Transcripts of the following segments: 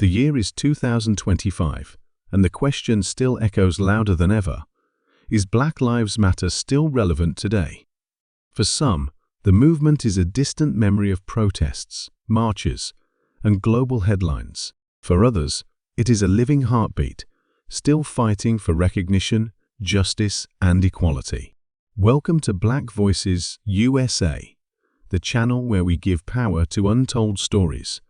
The year is 2025, and the question still echoes louder than ever. Is Black Lives Matter still relevant today? For some, the movement is a distant memory of protests, marches, and global headlines. For others, it is a living heartbeat, still fighting for recognition, justice, and equality. Welcome to Black Voices USA, the channel where we give power to untold stories,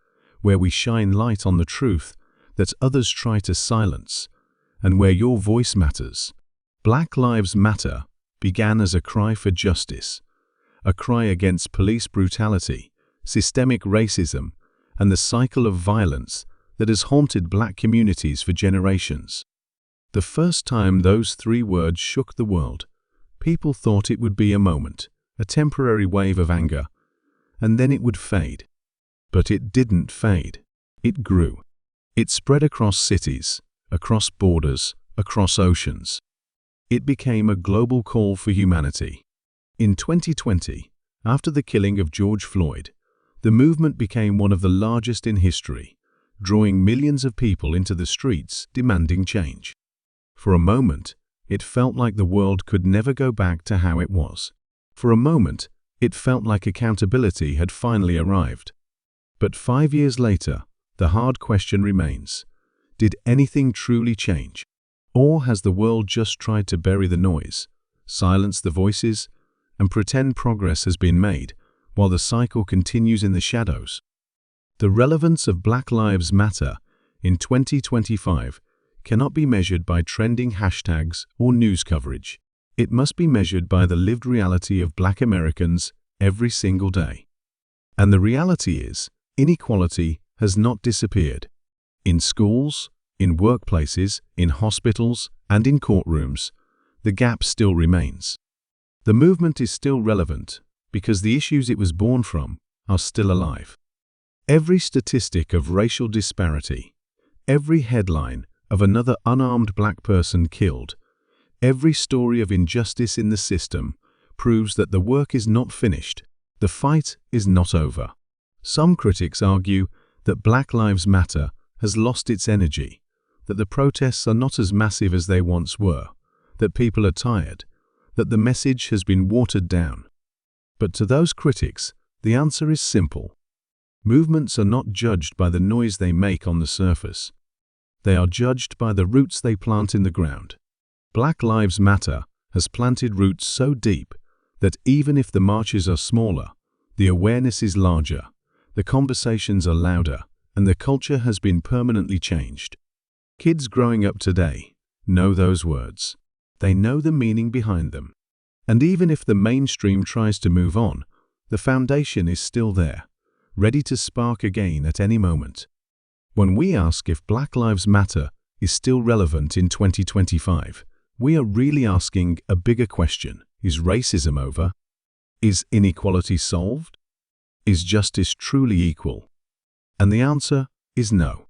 where we shine light on the truth that others try to silence, and where your voice matters. Black Lives Matter began as a cry for justice, a cry against police brutality, systemic racism, and the cycle of violence that has haunted Black communities for generations. The first time those three words shook the world, people thought it would be a moment, a temporary wave of anger, and then it would fade. But it didn't fade. It grew. It spread across cities, across borders, across oceans. It became a global call for humanity. In 2020, after the killing of George Floyd, the movement became one of the largest in history, drawing millions of people into the streets demanding change. For a moment, it felt like the world could never go back to how it was. For a moment, it felt like accountability had finally arrived. But 5 years later, the hard question remains: did anything truly change? Or has the world just tried to bury the noise, silence the voices, and pretend progress has been made, while the cycle continues in the shadows? The relevance of Black Lives Matter in 2025 cannot be measured by trending hashtags or news coverage. It must be measured by the lived reality of Black Americans every single day. And the reality is, inequality has not disappeared. In schools, in workplaces, in hospitals, and in courtrooms, the gap still remains. The movement is still relevant because the issues it was born from are still alive. Every statistic of racial disparity, every headline of another unarmed Black person killed, every story of injustice in the system proves that the work is not finished, the fight is not over. Some critics argue that Black Lives Matter has lost its energy, that the protests are not as massive as they once were, that people are tired, that the message has been watered down. But to those critics, the answer is simple. Movements are not judged by the noise they make on the surface. They are judged by the roots they plant in the ground. Black Lives Matter has planted roots so deep that even if the marches are smaller, the awareness is larger, the conversations are louder, and the culture has been permanently changed. Kids growing up today know those words. They know the meaning behind them. And even if the mainstream tries to move on, the foundation is still there, ready to spark again at any moment. When we ask if Black Lives Matter is still relevant in 2025, we are really asking a bigger question. Is racism over? Is inequality solved? Is justice truly equal? And the answer is no.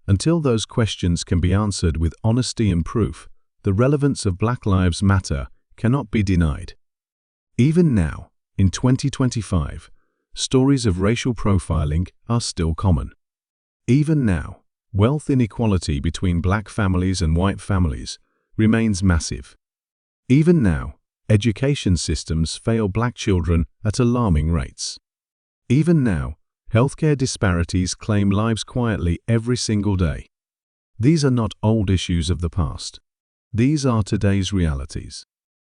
Until those questions can be answered with honesty and proof, the relevance of Black Lives Matter cannot be denied. Even now, in 2025, stories of racial profiling are still common. Even now, wealth inequality between Black families and white families remains massive. Even now, education systems fail Black children at alarming rates. Even now, healthcare disparities claim lives quietly every single day. These are not old issues of the past. These are today's realities.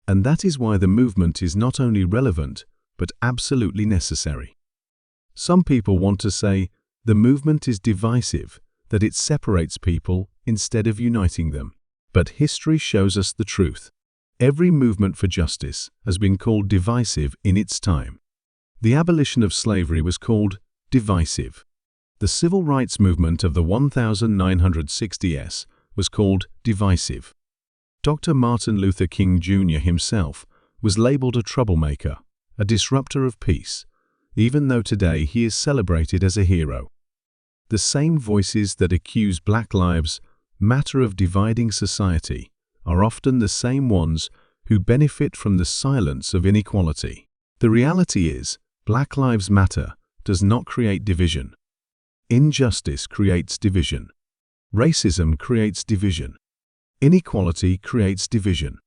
And that is why the movement is not only relevant, but absolutely necessary. Some people want to say the movement is divisive, that it separates people instead of uniting them. But history shows us the truth. Every movement for justice has been called divisive in its time. The abolition of slavery was called divisive. The civil rights movement of the 1960s was called divisive. Dr. Martin Luther King Jr. himself was labeled a troublemaker, a disruptor of peace, even though today he is celebrated as a hero. The same voices that accuse Black Lives Matter of dividing society are often the same ones who benefit from the silence of inequality. The reality is, Black Lives Matter does not create division. Injustice creates division. Racism creates division. Inequality creates division.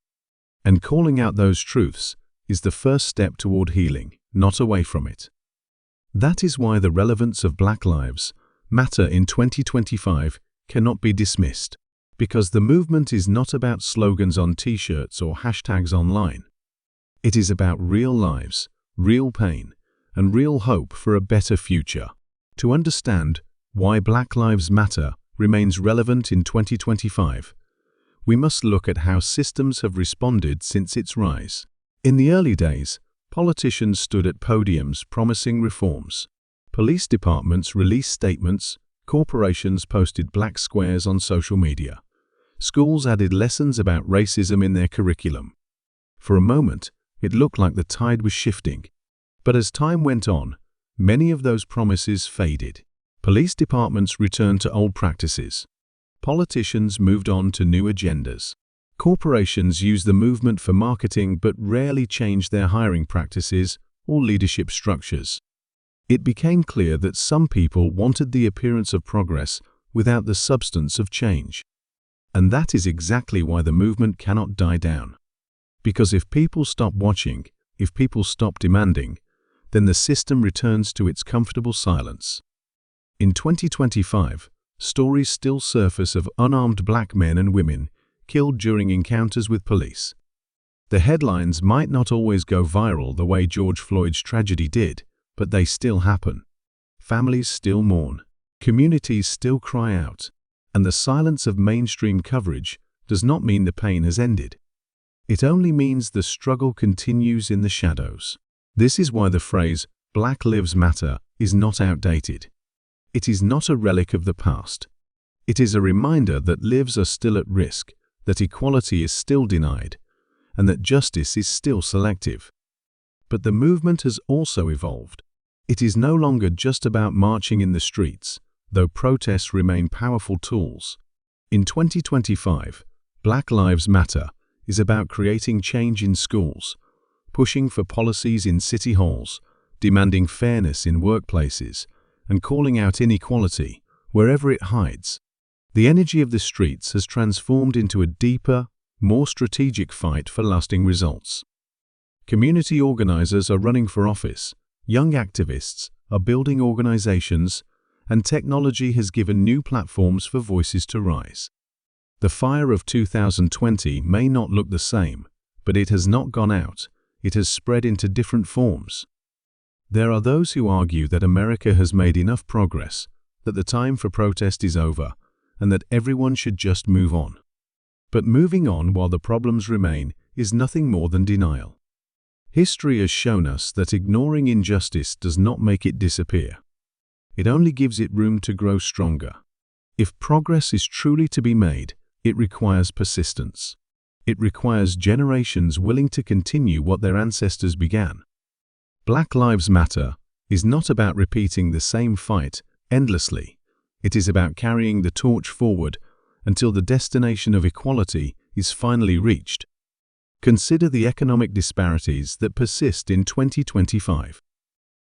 And calling out those truths is the first step toward healing, not away from it. That is why the relevance of Black Lives Matter in 2025 cannot be dismissed, because the movement is not about slogans on t-shirts or hashtags online. It is about real lives, real pain, and real hope for a better future. To understand why Black Lives Matter remains relevant in 2025, we must look at how systems have responded since its rise. In the early days, politicians stood at podiums promising reforms. Police departments released statements, corporations posted black squares on social media. Schools added lessons about racism in their curriculum. For a moment, it looked like the tide was shifting. But as time went on, many of those promises faded. Police departments returned to old practices. Politicians moved on to new agendas. Corporations used the movement for marketing but rarely changed their hiring practices or leadership structures. It became clear that some people wanted the appearance of progress without the substance of change. And that is exactly why the movement cannot die down. Because if people stop watching, if people stop demanding, then the system returns to its comfortable silence. In 2025, stories still surface of unarmed black men and women killed during encounters with police. The headlines might not always go viral the way George Floyd's tragedy did, but they still happen. Families still mourn. Communities still cry out. And the silence of mainstream coverage does not mean the pain has ended. It only means the struggle continues in the shadows. This is why the phrase, "Black Lives Matter," is not outdated. It is not a relic of the past. It is a reminder that lives are still at risk, that equality is still denied, and that justice is still selective. But the movement has also evolved. It is no longer just about marching in the streets, though protests remain powerful tools. In 2025, Black Lives Matter is about creating change in schools, pushing for policies in city halls, demanding fairness in workplaces, and calling out inequality wherever it hides. The energy of the streets has transformed into a deeper, more strategic fight for lasting results. Community organizers are running for office, young activists are building organizations, and technology has given new platforms for voices to rise. The fire of 2020 may not look the same, but it has not gone out. It has spread into different forms. There are those who argue that America has made enough progress, that the time for protest is over, and that everyone should just move on. But moving on while the problems remain is nothing more than denial. History has shown us that ignoring injustice does not make it disappear. It only gives it room to grow stronger. If progress is truly to be made, it requires persistence. It requires generations willing to continue what their ancestors began. Black Lives Matter is not about repeating the same fight endlessly. It is about carrying the torch forward until the destination of equality is finally reached. Consider the economic disparities that persist in 2025.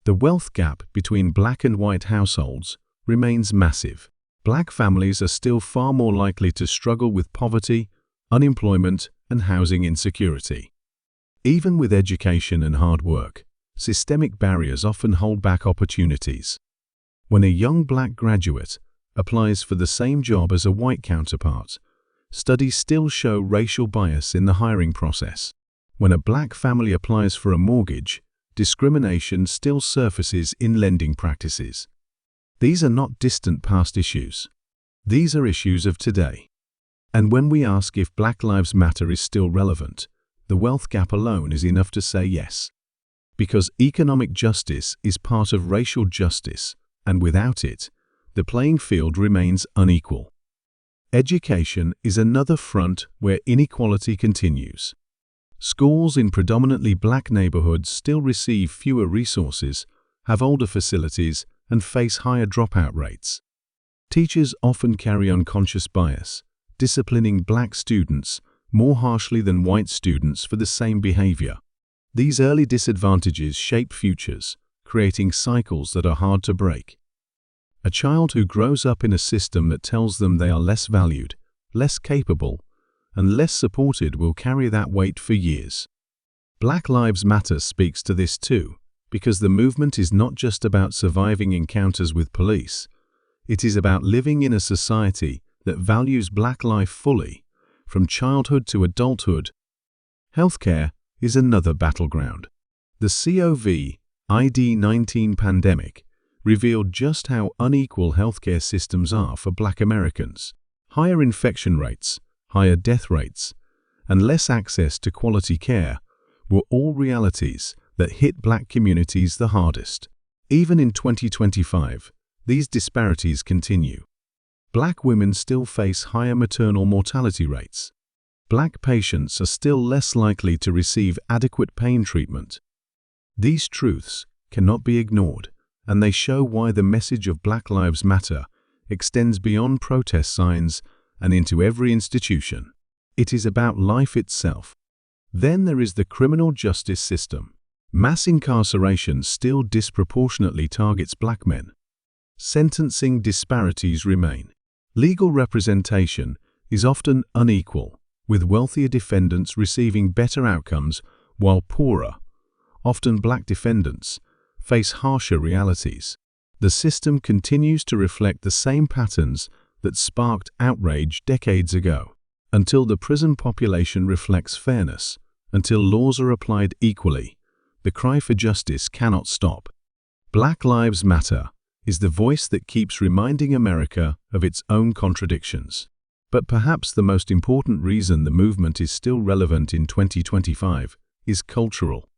The wealth gap between black and white households remains massive. Black families are still far more likely to struggle with poverty, unemployment, and housing insecurity. Even with education and hard work, systemic barriers often hold back opportunities. When a young black graduate applies for the same job as a white counterpart, studies still show racial bias in the hiring process. When a black family applies for a mortgage, discrimination still surfaces in lending practices. These are not distant past issues. These are issues of today. And when we ask if Black Lives Matter is still relevant, the wealth gap alone is enough to say yes. Because economic justice is part of racial justice, and without it, the playing field remains unequal. Education is another front where inequality continues. Schools in predominantly black neighborhoods still receive fewer resources, have older facilities, and face higher dropout rates. Teachers often carry unconscious bias, disciplining black students more harshly than white students for the same behavior. These early disadvantages shape futures, creating cycles that are hard to break. A child who grows up in a system that tells them they are less valued, less capable, and less supported will carry that weight for years. Black Lives Matter speaks to this too, because the movement is not just about surviving encounters with police. It is about living in a society that values black life fully, from childhood to adulthood. Healthcare is another battleground. The COVID-19 pandemic revealed just how unequal healthcare systems are for Black Americans. Higher infection rates, higher death rates, and less access to quality care were all realities that hit Black communities the hardest. Even in 2025, these disparities continue. Black women still face higher maternal mortality rates. Black patients are still less likely to receive adequate pain treatment. These truths cannot be ignored, and they show why the message of Black Lives Matter extends beyond protest signs and into every institution. It is about life itself. Then there is the criminal justice system. Mass incarceration still disproportionately targets Black men. Sentencing disparities remain. Legal representation is often unequal, with wealthier defendants receiving better outcomes while poorer, often Black defendants, face harsher realities. The system continues to reflect the same patterns that sparked outrage decades ago. Until the prison population reflects fairness, until laws are applied equally, the cry for justice cannot stop. Black Lives Matter is the voice that keeps reminding America of its own contradictions. But perhaps the most important reason the movement is still relevant in 2025 is cultural.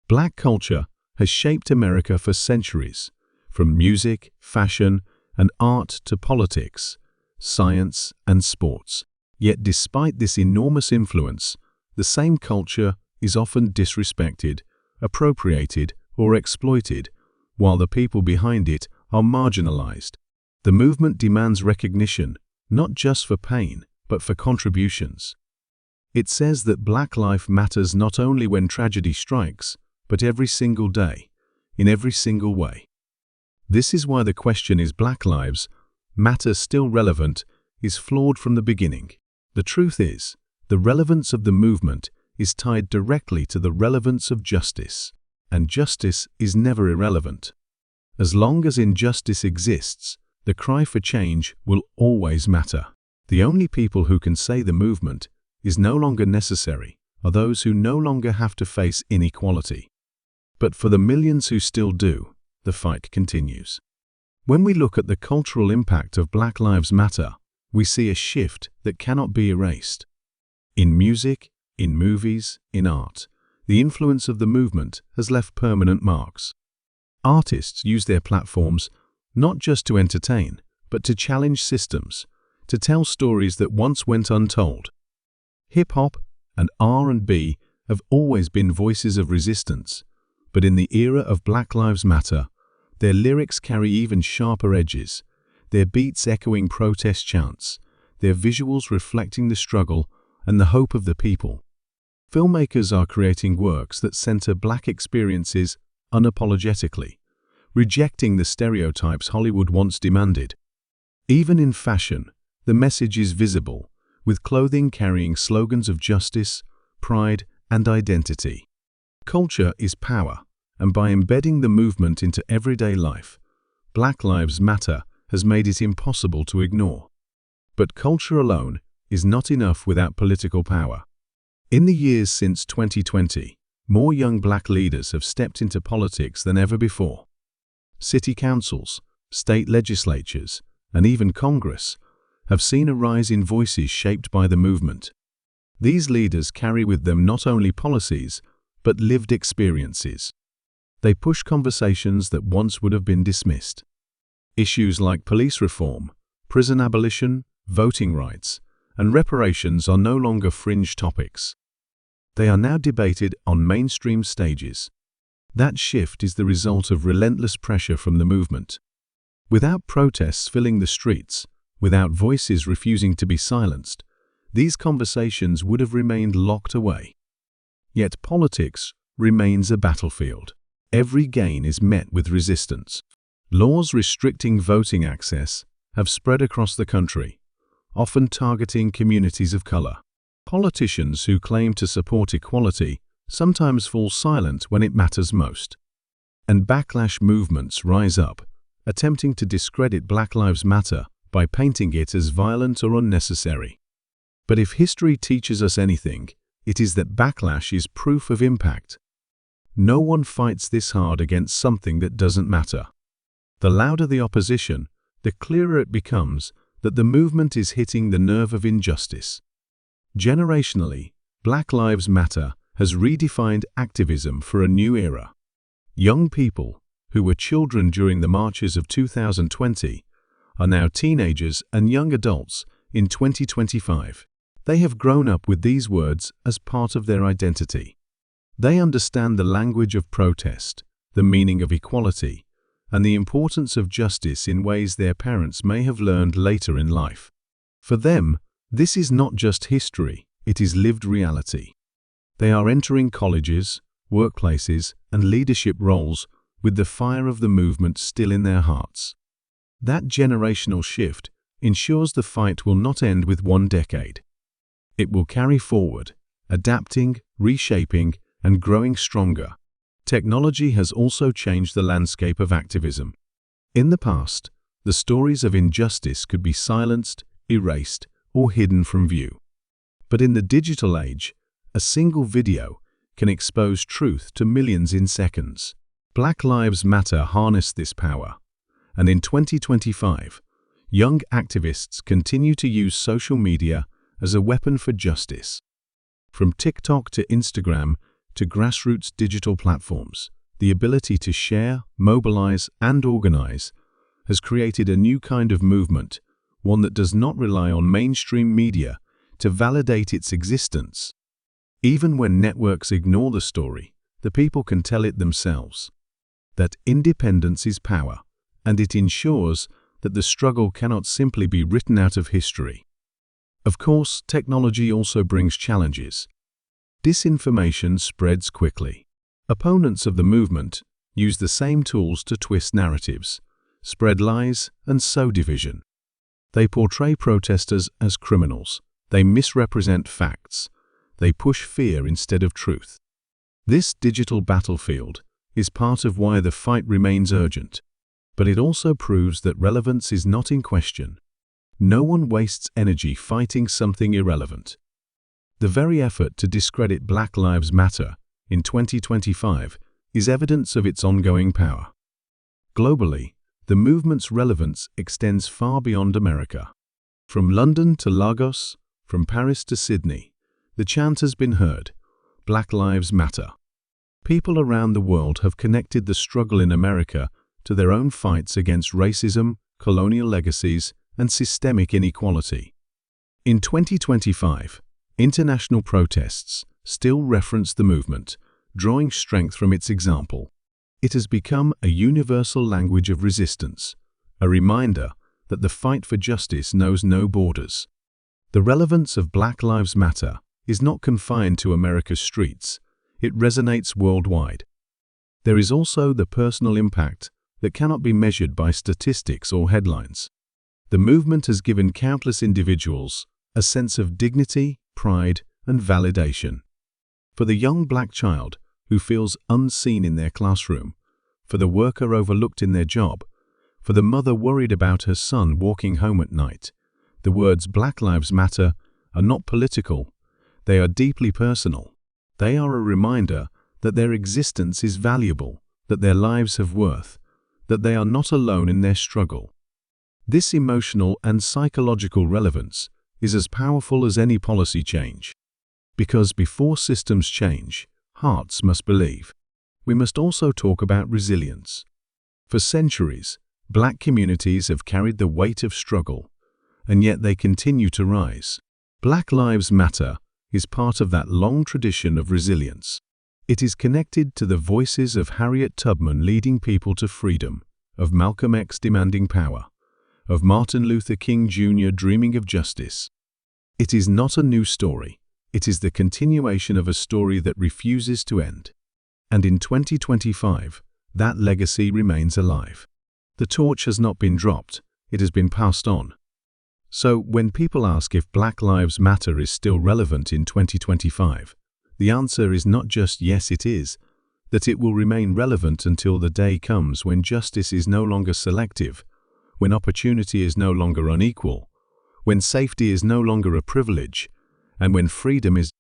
Black culture has shaped America for centuries, from music, fashion, and art to politics, science, and sports. Yet despite this enormous influence, the same culture is often disrespected, appropriated, or exploited, while the people behind it are marginalized. The movement demands recognition, not just for pain, but for contributions. It says that Black life matters not only when tragedy strikes, but every single day, in every single way. This is why the question is Black Lives Matter still relevant is flawed from the beginning. The truth is, the relevance of the movement is tied directly to the relevance of justice, and justice is never irrelevant. As long as injustice exists, the cry for change will always matter. The only people who can say the movement is no longer necessary are those who no longer have to face inequality. But for the millions who still do, the fight continues. When we look at the cultural impact of Black Lives Matter, we see a shift that cannot be erased. In music, in movies, in art, the influence of the movement has left permanent marks. Artists use their platforms not just to entertain, but to challenge systems, to tell stories that once went untold. Hip-hop and R&B have always been voices of resistance, but in the era of Black Lives Matter, their lyrics carry even sharper edges, their beats echoing protest chants, their visuals reflecting the struggle and the hope of the people. Filmmakers are creating works that center Black experiences unapologetically, rejecting the stereotypes Hollywood once demanded. Even in fashion, the message is visible, with clothing carrying slogans of justice, pride, and identity. Culture is power, and by embedding the movement into everyday life, Black Lives Matter has made it impossible to ignore. But culture alone is not enough without political power. In the years since 2020, more young Black leaders have stepped into politics than ever before. City councils, state legislatures, and even Congress have seen a rise in voices shaped by the movement. These leaders carry with them not only policies, but lived experiences. They push conversations that once would have been dismissed. Issues like police reform, prison abolition, voting rights, and reparations are no longer fringe topics. They are now debated on mainstream stages. That shift is the result of relentless pressure from the movement. Without protests filling the streets, without voices refusing to be silenced, these conversations would have remained locked away. Yet politics remains a battlefield. Every gain is met with resistance. Laws restricting voting access have spread across the country, often targeting communities of color. Politicians who claim to support equality sometimes fall silent when it matters most. And backlash movements rise up, attempting to discredit Black Lives Matter by painting it as violent or unnecessary. But if history teaches us anything, it is that backlash is proof of impact. No one fights this hard against something that doesn't matter. The louder the opposition, the clearer it becomes that the movement is hitting the nerve of injustice. Generationally, Black Lives Matter has redefined activism for a new era. Young people, who were children during the marches of 2020, are now teenagers and young adults in 2025. They have grown up with these words as part of their identity. They understand the language of protest, the meaning of equality, and the importance of justice in ways their parents may have learned later in life. For them, this is not just history, it is lived reality. They are entering colleges, workplaces, and leadership roles with the fire of the movement still in their hearts. That generational shift ensures the fight will not end with one decade. It will carry forward, adapting, reshaping, and growing stronger. Technology has also changed the landscape of activism. In the past, the stories of injustice could be silenced, erased, or hidden from view. But in the digital age, a single video can expose truth to millions in seconds. Black Lives Matter harness this power, and in 2025, young activists continue to use social media as a weapon for justice. From TikTok to Instagram to grassroots digital platforms, the ability to share, mobilize, and organize has created a new kind of movement, one that does not rely on mainstream media to validate its existence. Even when networks ignore the story, the people can tell it themselves. That independence is power, and it ensures that the struggle cannot simply be written out of history. Of course, technology also brings challenges. Disinformation spreads quickly. Opponents of the movement use the same tools to twist narratives, spread lies, and sow division. They portray protesters as criminals. They misrepresent facts. They push fear instead of truth. This digital battlefield is part of why the fight remains urgent, but it also proves that relevance is not in question. No one wastes energy fighting something irrelevant. The very effort to discredit Black Lives Matter in 2025 is evidence of its ongoing power. Globally, the movement's relevance extends far beyond America. From London to Lagos, from Paris to Sydney, the chant has been heard: Black Lives Matter. People around the world have connected the struggle in America to their own fights against racism, colonial legacies, and systemic inequality. In 2025, international protests still reference the movement, drawing strength from its example. It has become a universal language of resistance, a reminder that the fight for justice knows no borders. The relevance of Black Lives Matter is not confined to America's streets. It resonates worldwide. There is also the personal impact that cannot be measured by statistics or headlines. The movement has given countless individuals a sense of dignity, pride, and validation. For the young black child who feels unseen in their classroom, for the worker overlooked in their job, for the mother worried about her son walking home at night, the words Black Lives Matter are not political, they are deeply personal. They are a reminder that their existence is valuable, that their lives have worth, that they are not alone in their struggle. This emotional and psychological relevance is as powerful as any policy change. Because before systems change, hearts must believe. We must also talk about resilience. For centuries, black communities have carried the weight of struggle, and yet they continue to rise. Black Lives Matter is part of that long tradition of resilience. It is connected to the voices of Harriet Tubman leading people to freedom, of Malcolm X demanding power, of Martin Luther King Jr. dreaming of justice. It is not a new story. It is the continuation of a story that refuses to end. And in 2025, that legacy remains alive. The torch has not been dropped, it has been passed on. So, when people ask if Black Lives Matter is still relevant in 2025, the answer is not just yes it is, that it will remain relevant until the day comes when justice is no longer selective, when opportunity is no longer unequal, when safety is no longer a privilege, and when freedom is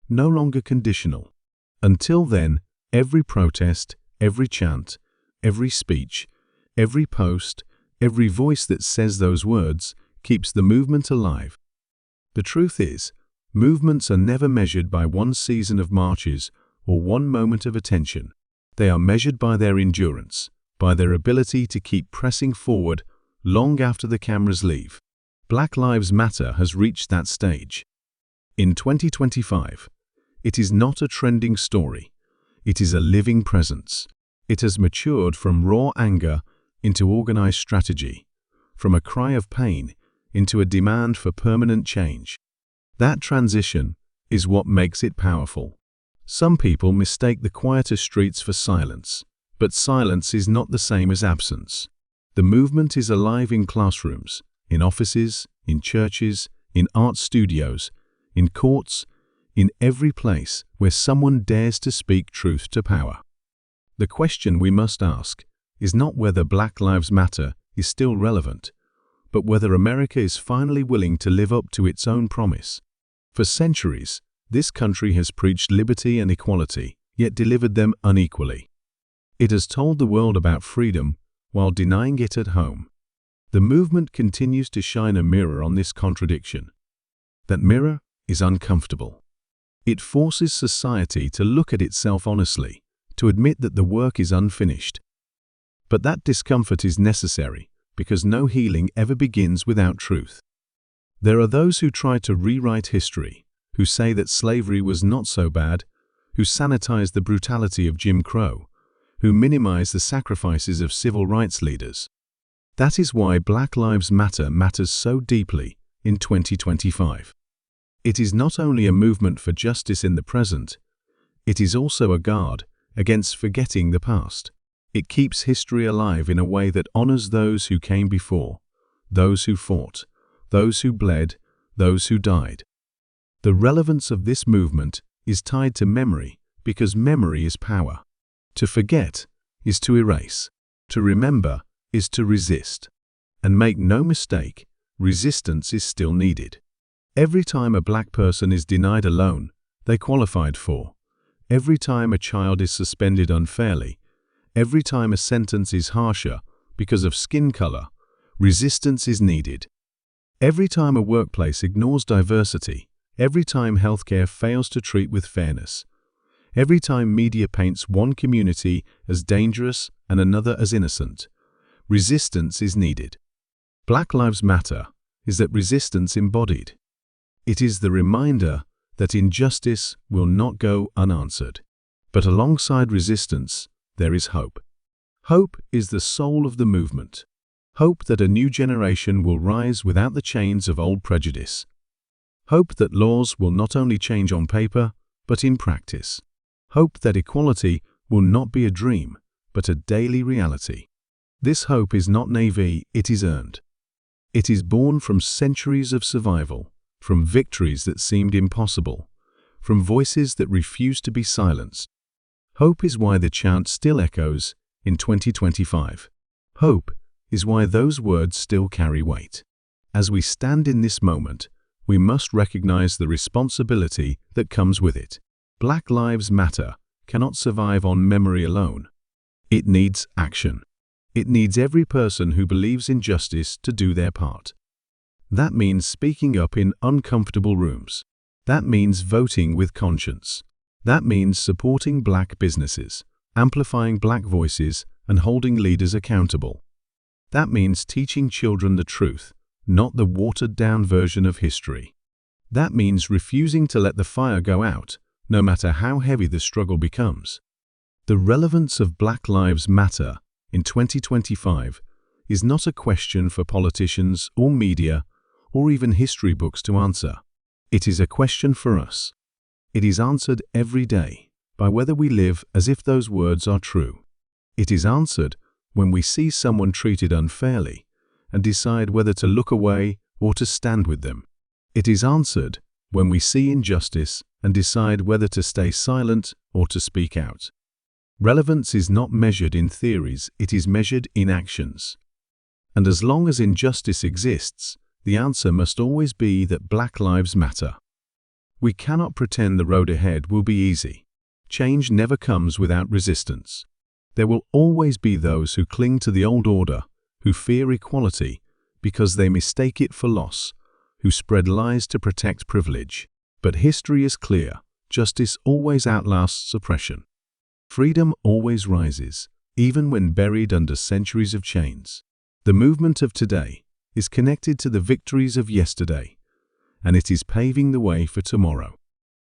no longer conditional. Until then, every protest, every chant, every speech, every post, every voice that says those words keeps the movement alive. The truth is, movements are never measured by one season of marches or one moment of attention. They are measured by their endurance, by their ability to keep pressing forward long after the cameras leave. Black Lives Matter has reached that stage. In 2025, it is not a trending story. It is a living presence. It has matured from raw anger into organized strategy, from a cry of pain into a demand for permanent change. That transition is what makes it powerful. Some people mistake the quieter streets for silence, but silence is not the same as absence. The movement is alive in classrooms, in offices, in churches, in art studios, in courts, in every place where someone dares to speak truth to power. The question we must ask is not whether Black Lives Matter is still relevant, but whether America is finally willing to live up to its own promise. For centuries, this country has preached liberty and equality, yet delivered them unequally. It has told the world about freedom while denying it at home. The movement continues to shine a mirror on this contradiction. That mirror is uncomfortable. It forces society to look at itself honestly, to admit that the work is unfinished. But that discomfort is necessary, because no healing ever begins without truth. There are those who try to rewrite history, who say that slavery was not so bad, who sanitize the brutality of Jim Crow, who minimize the sacrifices of civil rights leaders. That is why Black Lives Matter matters so deeply in 2025. It is not only a movement for justice in the present, it is also a guard against forgetting the past. It keeps history alive in a way that honors those who came before, those who fought, those who bled, those who died. The relevance of this movement is tied to memory because memory is power. To forget is to erase. To remember is to resist. And make no mistake, resistance is still needed. Every time a black person is denied a loan they qualified for, every time a child is suspended unfairly, every time a sentence is harsher because of skin color, resistance is needed. Every time a workplace ignores diversity, every time healthcare fails to treat with fairness, every time media paints one community as dangerous and another as innocent, resistance is needed. Black Lives Matter is that resistance embodied. It is the reminder that injustice will not go unanswered. But alongside resistance, there is hope. Hope is the soul of the movement. Hope that a new generation will rise without the chains of old prejudice. Hope that laws will not only change on paper, but in practice. Hope that equality will not be a dream, but a daily reality. This hope is not naive, it is earned. It is born from centuries of survival, from victories that seemed impossible, from voices that refused to be silenced. Hope is why the chant still echoes in 2025. Hope is why those words still carry weight. As we stand in this moment, we must recognize the responsibility that comes with it. Black Lives Matter cannot survive on memory alone. It needs action. It needs every person who believes in justice to do their part. That means speaking up in uncomfortable rooms. That means voting with conscience. That means supporting black businesses, amplifying black voices, and holding leaders accountable. That means teaching children the truth, not the watered-down version of history. That means refusing to let the fire go out, no matter how heavy the struggle becomes. The relevance of Black Lives Matter in 2025 is not a question for politicians or media or even history books to answer. It is a question for us. It is answered every day by whether we live as if those words are true. It is answered when we see someone treated unfairly and decide whether to look away or to stand with them. It is answered when we see injustice and decide whether to stay silent or to speak out. Relevance is not measured in theories, it is measured in actions. And as long as injustice exists, the answer must always be that Black Lives Matter. We cannot pretend the road ahead will be easy. Change never comes without resistance. There will always be those who cling to the old order, who fear equality because they mistake it for loss, who spread lies to protect privilege. But history is clear. Justice always outlasts oppression. Freedom always rises, even when buried under centuries of chains. The movement of today is connected to the victories of yesterday, and it is paving the way for tomorrow.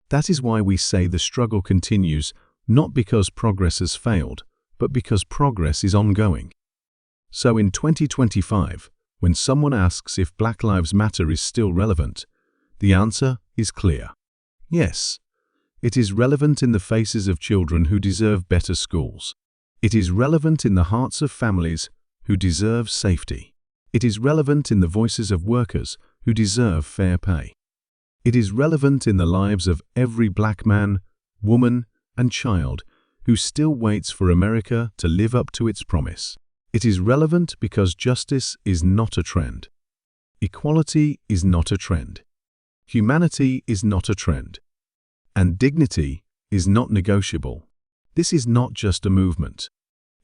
That is why we say the struggle continues, not because progress has failed, but because progress is ongoing. So in 2025, when someone asks if Black Lives Matter is still relevant, the answer is clear. Yes, it is relevant in the faces of children who deserve better schools. It is relevant in the hearts of families who deserve safety. It is relevant in the voices of workers who deserve fair pay. It is relevant in the lives of every Black man, woman, and child who still waits for America to live up to its promise. It is relevant because justice is not a trend. Equality is not a trend. Humanity is not a trend. And dignity is not negotiable. This is not just a movement.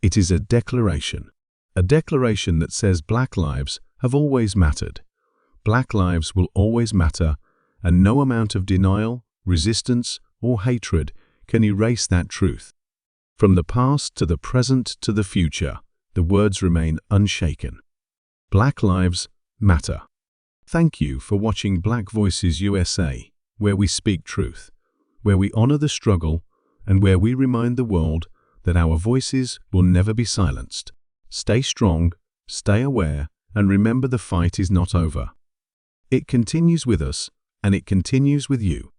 It is a declaration that says Black lives have always mattered. Black lives will always matter, and no amount of denial, resistance, or hatred can erase that truth. From the past to the present to the future, the words remain unshaken. Black Lives Matter. Thank you for watching Black Voices USA, where we speak truth, where we honor the struggle, and where we remind the world that our voices will never be silenced. Stay strong, stay aware, and remember the fight is not over. It continues with us, and it continues with you.